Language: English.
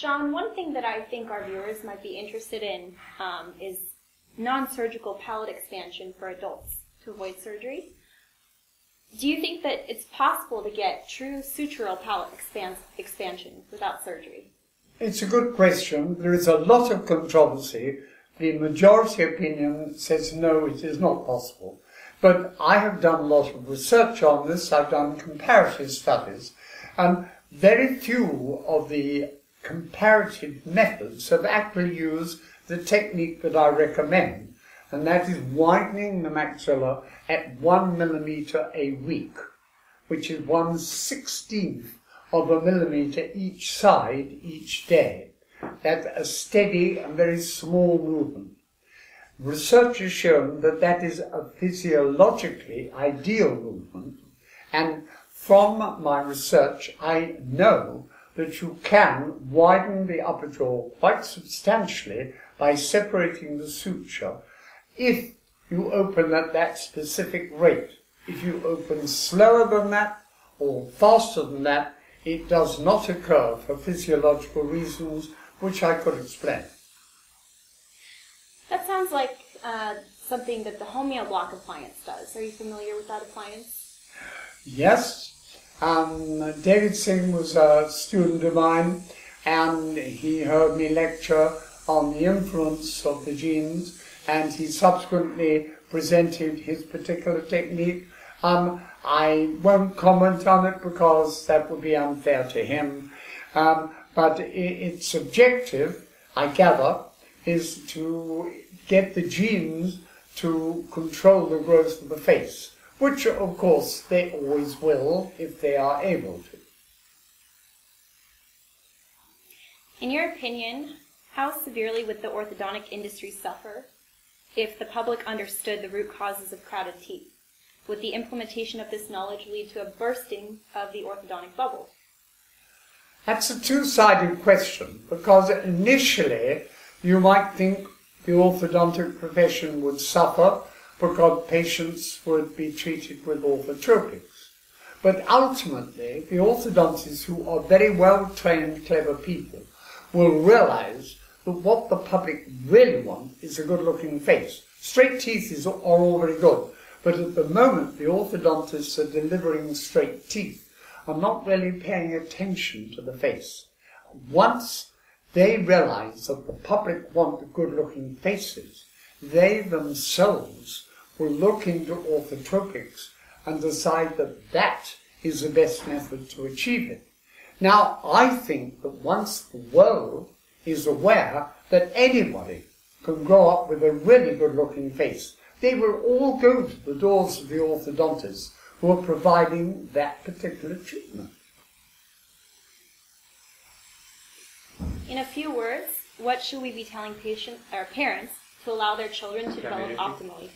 John, one thing that I think our viewers might be interested in is non-surgical palate expansion for adults to avoid surgery. Do you think that it's possible to get true sutural palate expansion without surgery? It's a good question. There is a lot of controversy. The majority opinion says no, it is not possible. But I have done a lot of research on this. I've done comparative studies, and very few of the comparative methods have actually used the technique that I recommend, and that is widening the maxilla at 1 millimeter a week, which is 1/16 of a millimeter each side each day. That's a steady and very small movement. Research has shown that that is a physiologically ideal movement, and from my research I know that you can widen the upper jaw quite substantially by separating the suture if you open at that specific rate. If you open slower than that or faster than that, it does not occur for physiological reasons, which I could explain. That sounds like something that the Homeo Block appliance does. Are you familiar with that appliance? Yes. David Singh was a student of mine, and he heard me lecture on the influence of the genes, and he subsequently presented his particular technique. I won't comment on it because that would be unfair to him, but its objective, I gather, is to get the genes to control the growth of the face, which of course they always will if they are able to. In your opinion, how severely would the orthodontic industry suffer if the public understood the root causes of crowded teeth? Would the implementation of this knowledge lead to a bursting of the orthodontic bubble? That's a two-sided question, because initially you might think the orthodontic profession would suffer because patients would be treated with orthotropics. But ultimately, the orthodontists, who are very well-trained, clever people, will realize that what the public really want is a good-looking face. Straight teeth are all very good, but at the moment the orthodontists are delivering straight teeth are not really paying attention to the face. Once they realize that the public want good-looking faces, they themselves will look into orthotropics and decide that that is the best method to achieve it. Now, I think that once the world is aware that anybody can grow up with a really good-looking face, they will all go to the doors of the orthodontists who are providing that particular treatment. In a few words, what should we be telling parents to allow their children to develop optimally?